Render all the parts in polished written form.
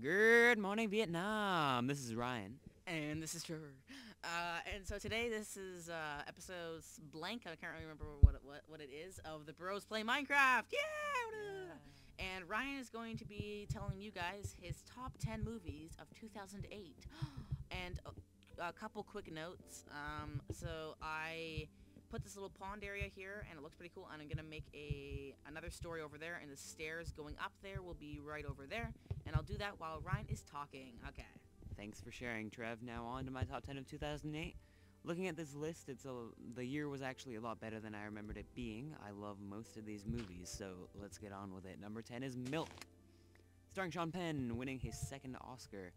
Good morning, Vietnam. This is Ryan. And this is Trevor. And so today this is episode blank. I can't really remember what it is of the Bros Play Minecraft. Yeah! And Ryan is going to be telling you guys his top 10 movies of 2008. And a couple quick notes. So I put this little pond area here, and it looks pretty cool. And I'm gonna make another story over there, and the stairs going up there will be right over there. And I'll do that while Ryan is talking. Okay. Thanks for sharing, Trev. Now on to my top 10 of 2008. Looking at this list, the year was actually a lot better than I remembered it being. I love most of these movies, so let's get on with it. Number 10 is Milk, starring Sean Penn, winning his second Oscar.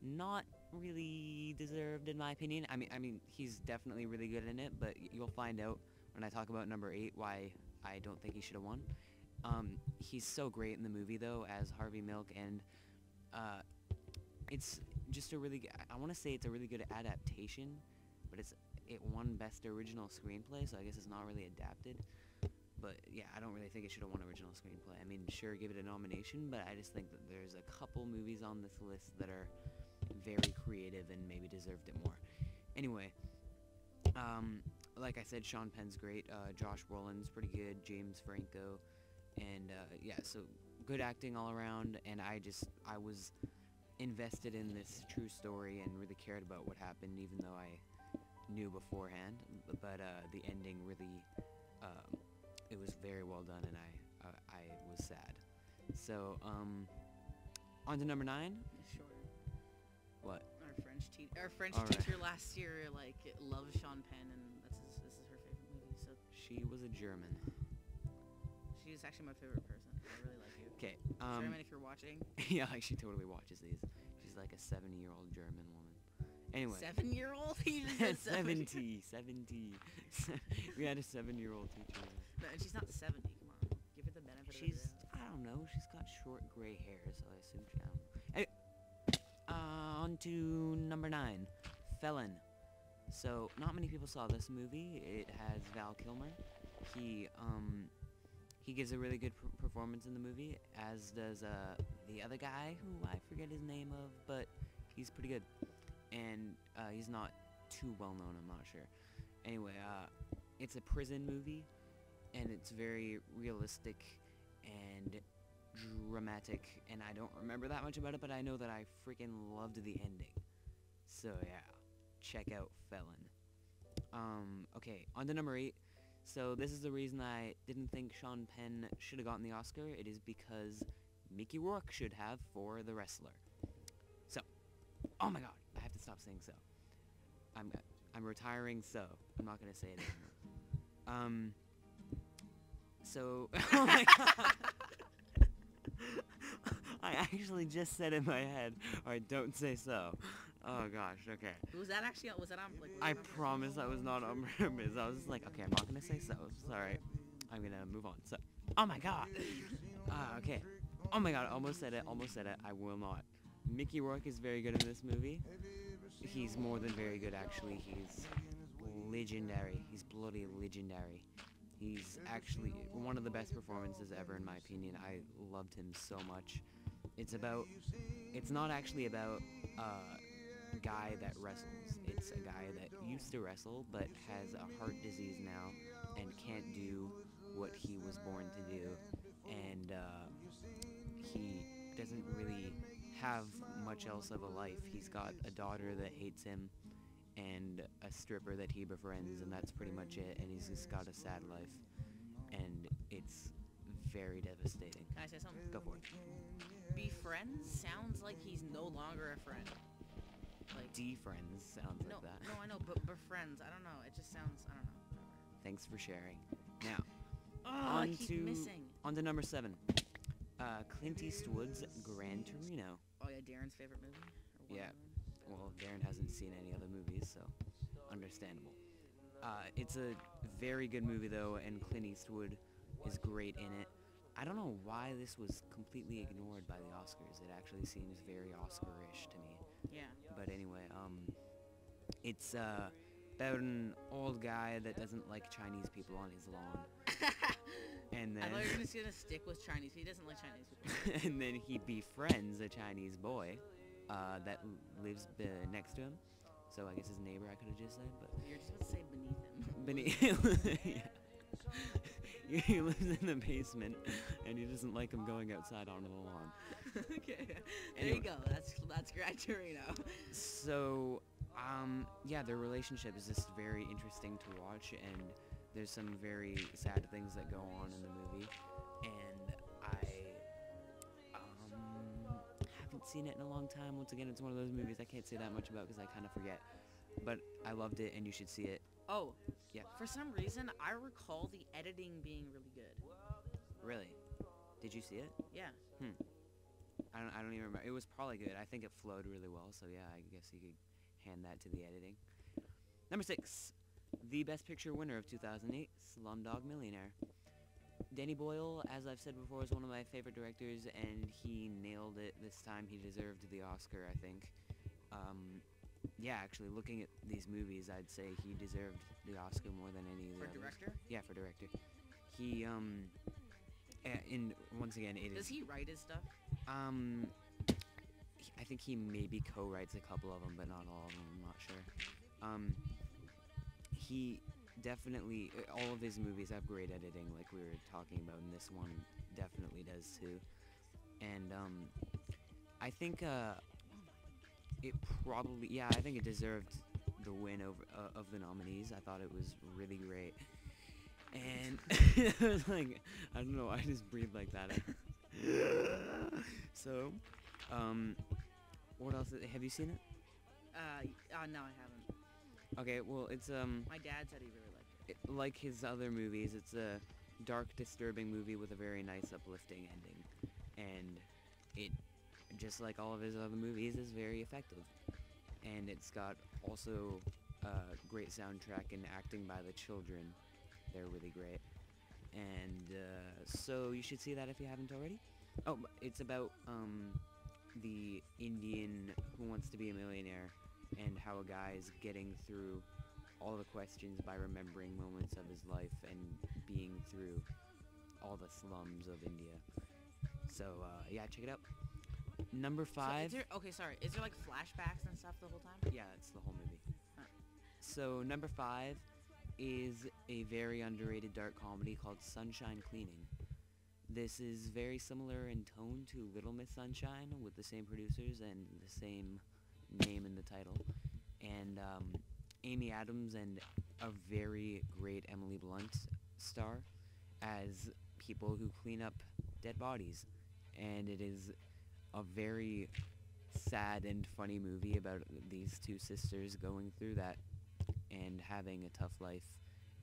Not really deserved, in my opinion. I mean, he's definitely really good in it, but you'll find out when I talk about number 8 why I don't think he should have won. He's so great in the movie, though, as Harvey Milk, and it's just a really, I want to say it's a really good adaptation, but it won Best Original Screenplay, so I guess it's not really adapted. But yeah, I don't really think it should have won Original Screenplay. I mean, sure, give it a nomination, but I just think that there's a couple movies on this list that are very creative and maybe deserved it more. Anyway, like I said, Sean Penn's great, Josh Brolin's pretty good, James Franco, and yeah, so good acting all around, and I was invested in this true story and really cared about what happened, even though I knew beforehand, but the ending really, it was very well done, and I was sad. So, on to number 9. Sure. What? Our French All teacher last year, like, loves Sean Penn, and this is her favorite movie, so. She was a German. She's actually my favorite person. I really like you. Okay, German, if you're watching. yeah, she totally watches these. She's like a 70-year-old German woman. Anyway. 7-year-old? You just said 70. We had a 7-year-old teacher. No, and she's not 70, come on. Give her the benefit of the doubt. I don't know, she's got short gray hair, so I assume she, I don't know. Anyway, on to number 9, Felon. So, not many people saw this movie. It has Val Kilmer. He gives a really good performance in the movie, as does the other guy, who I forget his name of, but he's pretty good. And he's not too well known, I'm not sure. Anyway, it's a prison movie, and it's very realistic and dramatic, and I don't remember that much about it, but I know that I freaking loved the ending. So yeah, check out Felon. Okay, on to number 8. So this is the reason I didn't think Sean Penn should have gotten the Oscar. It is because Mickey Rourke should have for The Wrestler. So, oh my god, I have to stop saying so. I'm retiring so. I'm not gonna say it anymore. So, oh my god. I actually just said in my head, alright, don't say so. Oh gosh, okay. Was that on, like... I promise I was not on purpose. I was just like, okay, I'm not gonna say so. Sorry. I'm gonna move on. So, oh my god. Okay. Oh my god, almost said it. I will not. Mickey Rourke is very good in this movie. He's more than very good, actually. He's legendary. He's bloody legendary. He's actually one of the best performances ever, in my opinion. I loved him so much. It's not actually about a guy that wrestles. It's a guy that used to wrestle, but has a heart disease now, and can't do what he was born to do, and he doesn't really have much else of a life. He's got a daughter that hates him, and a stripper that he befriends, and that's pretty much it, and he's just got a sad life, and it's very devastating. Can I say something? Go for it. Befriends sounds like he's no longer a friend. Like D-Friends sounds like that. No, I know, but befriends, I don't know, it just sounds, I don't know. Thanks for sharing. Now, I keep missing. On to number 7. Clint Eastwood's Gran Torino. Oh yeah, Darren's favorite movie? Or Yeah. Well, Darren hasn't seen any other movies, so understandable. It's a very good movie, though, and Clint Eastwood is great in it. I don't know why this was completely ignored by the Oscars. It actually seems very Oscar-ish to me. Yeah. But anyway, it's about an old guy that doesn't like Chinese people on his lawn. And I thought you were then just gonna stick with Chinese. He doesn't like Chinese people. and then he befriends a Chinese boy that lives next to him. So I guess his neighbor, I could have just said, but You're just about to say beneath him. yeah. He lives in the basement, and he doesn't like him going outside onto the lawn. Okay. There Anyway. you go. That's Gran Torino. So, yeah, their relationship is just very interesting to watch, and there's some very sad things that go on in the movie, and I haven't seen it in a long time. Once again, it's one of those movies I can't say that much about because I kind of forget, but I loved it, and you should see it. Oh. Yeah. For some reason, I recall the editing being really good. Really? Did you see it? Yeah. I don't even remember. It was probably good. I think it flowed really well, so yeah, I guess you could hand that to the editing. Number 6, the Best Picture winner of 2008, Slumdog Millionaire. Danny Boyle, as I've said before, is one of my favorite directors, and he nailed it this time. He deserved the Oscar, I think. Yeah, actually, looking at these movies, I'd say he deserved the Oscar more than any of the others. For director? Yeah, for director. He, and once again, it is... Does he write his stuff? I think he maybe co-writes a couple of them, but not all of them. I'm not sure. He definitely, all of his movies have great editing, like we were talking about, and this one definitely does too. And I think it probably, yeah, I think it deserved the win of the nominees. I thought it was really great. And I was like, I don't know, I just breathed like that. So, what else? Have you seen it? No, I haven't. Okay, well, it's My dad said he really liked it. like his other movies, it's a dark, disturbing movie with a very nice, uplifting ending, and it, just like all of his other movies, is very effective. And it's got also a great soundtrack and acting by the children. They're really great. And so you should see that if you haven't already. Oh, it's about the Indian who wants to be a millionaire, and how a guy is getting through all the questions by remembering moments of his life and being through all the slums of India. So yeah, check it out. Number 5. So is there like flashbacks and stuff the whole time? Yeah, it's the whole movie. Huh. So number 5 is a very underrated dark comedy called Sunshine Cleaning. This is very similar in tone to Little Miss Sunshine, with the same producers and the same name in the title. And Amy Adams and a very great Emily Blunt star as people who clean up dead bodies. And it is a very sad and funny movie about these two sisters going through that and having a tough life,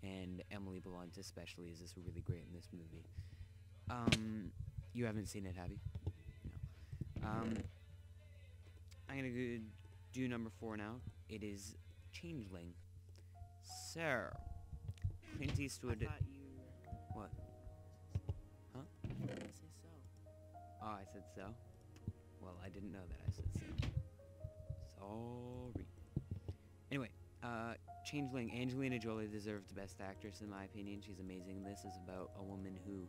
and Emily Blunt especially is just really great in this movie. You haven't seen it, have you? No. I'm gonna go do number 4 now. It is Changeling. Sir, Clint Eastwood. I thought you... What? Huh? I didn't say so. Oh, I said so? Well, I didn't know that I said so. Sorry. Anyway, Changeling, Angelina Jolie deserved Best Actress in my opinion. She's amazing. This is about a woman who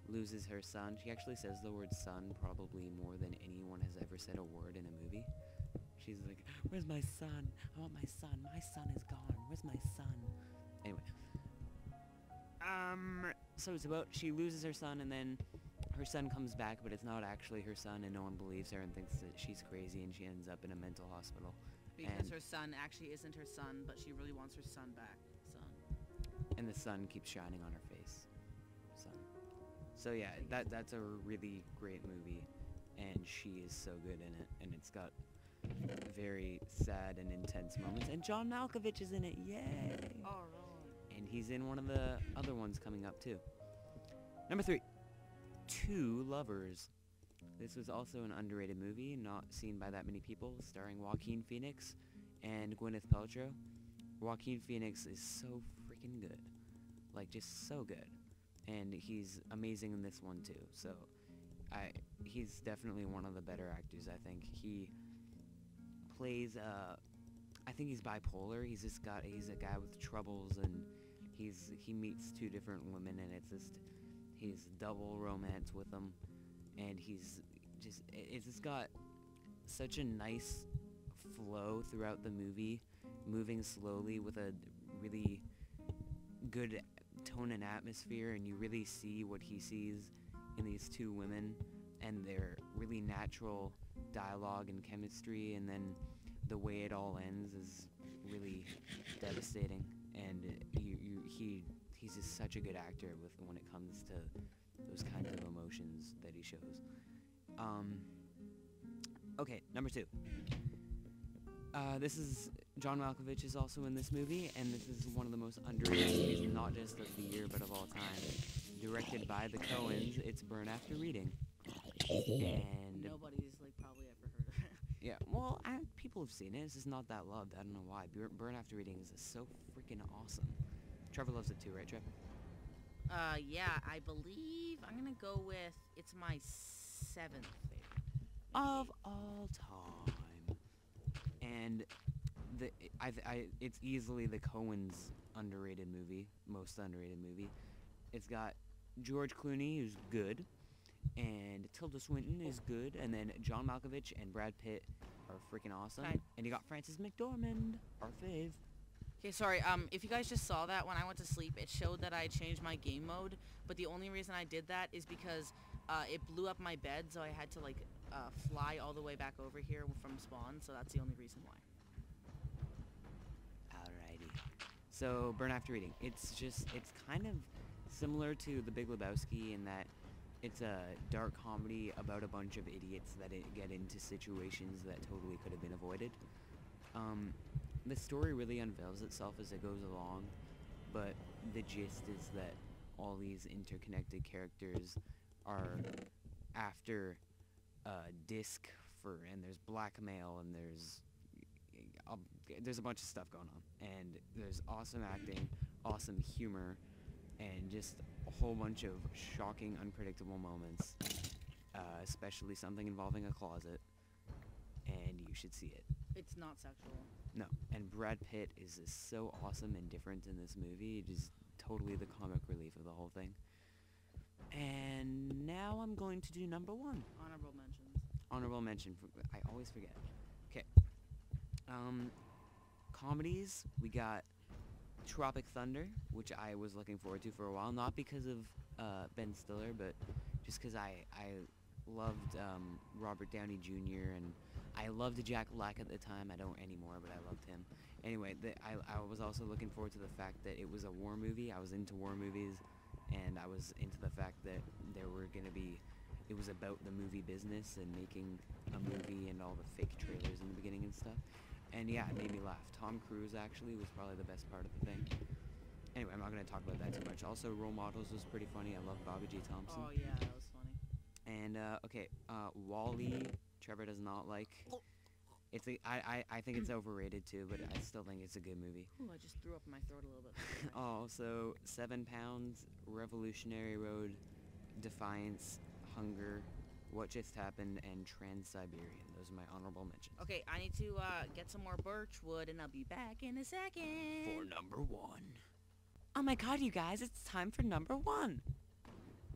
loses her son. She actually says the word son probably more than anyone has ever said a word in a movie. She's like, where's my son? I want my son. My son is gone. Where's my son? Anyway. So it's about, she loses her son, and then her son comes back, but it's not actually her son, and no one believes her and thinks that she's crazy, and she ends up in a mental hospital. Because her son actually isn't her son, but she really wants her son back. And the sun keeps shining on her face. So yeah, that's a really great movie, and she is so good in it, and it's got very sad and intense moments, and John Malkovich is in it, yay! Alright. And he's in one of the other ones coming up too. Number 3, Two Lovers. This was also an underrated movie, not seen by that many people, starring Joaquin Phoenix and Gwyneth Paltrow. Joaquin Phoenix is so freaking good. Like, just so good. And he's amazing in this one too. So, he's definitely one of the better actors, I think. He plays, I think he's bipolar. He's a guy with troubles, and he meets two different women, and he's double romance with them, and it's just got such a nice flow throughout the movie, moving slowly with a really good tone and atmosphere, and you really see what he sees in these two women and their really natural dialogue and chemistry, and then the way it all ends is really devastating, and he's just such a good actor when it comes to those kinds of emotions that he shows. Okay, number 2. This is John Malkovich is also in this movie, and this is one of the most underrated movies, not just of the year, but of all time. Directed by the Coens, it's Burn After Reading. And Nobody's probably ever heard of it. yeah, well, people have seen it. It's just not that loved. I don't know why. Burn After Reading is so freaking awesome. Trevor loves it too, right, Trev? Yeah, I believe I'm gonna go with it's my 7th favorite Of all time. And it's easily the Coens' underrated movie, most underrated movie. It's got George Clooney, who's good, and Tilda Swinton is good, and then John Malkovich and Brad Pitt are freaking awesome. Okay. And you got Frances McDormand, our fave. Okay, sorry, if you guys just saw that when I went to sleep, it showed that I changed my game mode, but the only reason I did that is because it blew up my bed, so I had to fly all the way back over here from spawn, so that's the only reason why. Alrighty. So, Burn After Reading. It's kind of similar to The Big Lebowski in that it's a dark comedy about a bunch of idiots that get into situations that totally could have been avoided. The story really unveils itself as it goes along, but the gist is that all these interconnected characters are after a disc and there's blackmail, and there's a bunch of stuff going on, and there's awesome acting, awesome humor, and just a whole bunch of shocking, unpredictable moments, especially something involving a closet, and you should see it. It's not sexual. No, and Brad Pitt is just so awesome and different in this movie. It is totally the comic relief of the whole thing. And now I'm going to do number 1. Honorable mentions. Honorable mention. I always forget. Okay. Comedies, we got Tropic Thunder, which I was looking forward to for a while, not because of Ben Stiller, but just because I loved Robert Downey Jr., and I loved Jack Black at the time. I don't anymore, but I loved him. Anyway, I was also looking forward to the fact that it was a war movie. I was into war movies, and I was into the fact that it was about the movie business and making a movie and all the fake trailers in the beginning and stuff. And yeah, it made me laugh. Tom Cruise actually was probably the best part of the thing. Anyway, I'm not going to talk about that too much. Also, Role Models was pretty funny. I love Bobby G. Thompson. Oh yeah, that was funny. And okay, Wall-E, Trevor does not like. I think it's overrated too, but I still think it's a good movie. Ooh, I just threw up in my throat a little bit. Also, 7 Pounds, Revolutionary Road, Defiance, Hunger, What Just Happened, and Trans-Siberian. Those are my honorable mentions. Okay, I need to get some more birch wood, and I'll be back in a second. For number 1. Oh my god, you guys, it's time for number 1.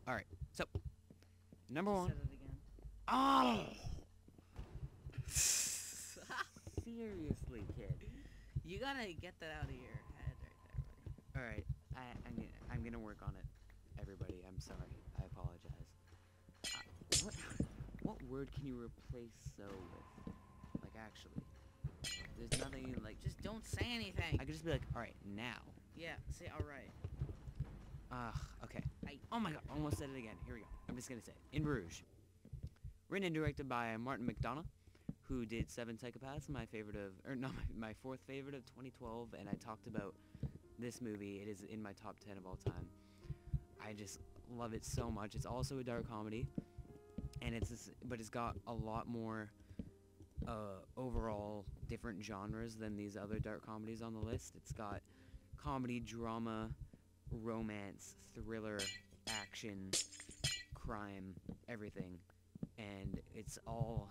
Alright, so, number 1. Said it again. Oh! Seriously, kid. You gotta get that out of your head right there, buddy. Alright, I'm gonna work on it. Everybody, I'm sorry. I apologize. What word can you replace so with? Like, actually. There's nothing, like... Just don't say anything. I could just be like, alright, now. Yeah, say alright. Okay. Oh my god, almost said it again. Here we go. I'm just gonna say it. In Bruges. Written and directed by Martin McDonagh, who did 7 Psychopaths, my 4th favorite of 2012, and I talked about this movie. It is in my top 10 of all time. I just love it so much. It's also a dark comedy, and but it's got a lot more overall different genres than these other dark comedies on the list. It's got comedy, drama, romance, thriller, action, crime, everything, and it's all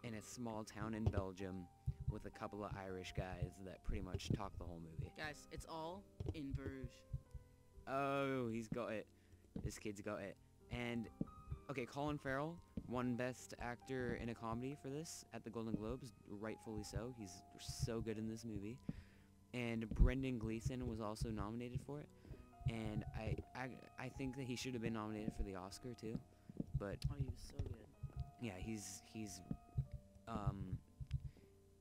in a small town in Belgium with a couple of Irish guys that pretty much talk the whole movie. Guys, it's all in Bruges. Oh, he's got it. This kid's got it. And, okay, Colin Farrell won Best Actor in a Comedy for this at the Golden Globes, rightfully so. He's so good in this movie. And Brendan Gleeson was also nominated for it. And I think that he should have been nominated for the Oscar too. But Oh, he was so good. yeah, he's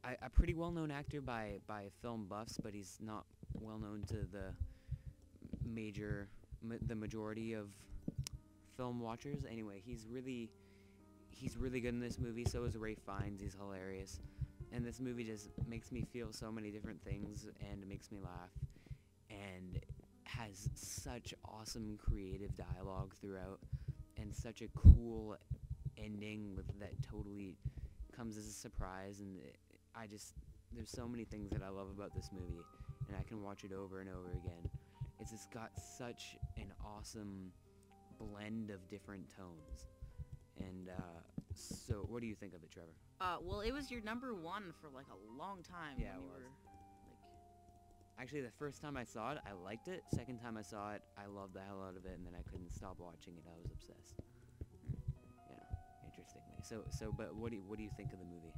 a pretty well-known actor by film buffs, but he's not well-known to the majority of film watchers. Anyway, he's really good in this movie. So is Ray Fiennes. He's hilarious, and this movie just makes me feel so many different things, and it makes me laugh, and has such awesome creative dialogue throughout, and such a cool ending that totally comes as a surprise. And there's so many things that I love about this movie, and I can watch it over and over again. It's just got such an awesome blend of different tones. And so what do you think of it, Trevor? Well, it was your number one for like a long time. Yeah, when it you was. were, Actually, the first time I saw it, I liked it. Second time I saw it, I loved the hell out of it, and then I couldn't stop watching it. I was obsessed. Yeah, interestingly. But what do you think of the movie?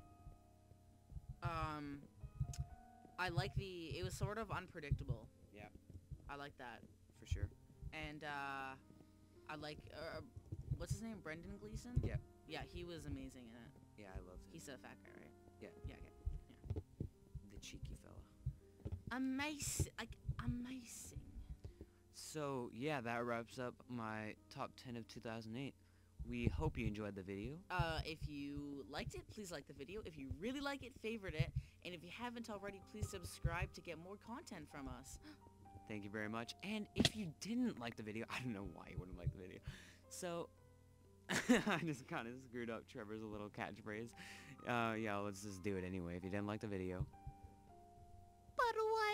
I like it was sort of unpredictable. Yeah, I like that. for sure. And I like what's his name? Brendan Gleeson. Yeah. Yeah, he was amazing in it. Yeah, I loved it. He's a fat guy, right? Yeah. Yeah. Okay. The cheeky fella. Amazing. So, yeah, that wraps up my top 10 of 2008. We hope you enjoyed the video. If you liked it, please like the video. If you really like it, favorite it. And if you haven't already, please subscribe to get more content from us. Thank you very much. And if you didn't like the video, I don't know why you wouldn't like the video. So, I just kind of screwed up Trevor's little catchphrase. Yeah, let's just do it anyway. If you didn't like the video. But what?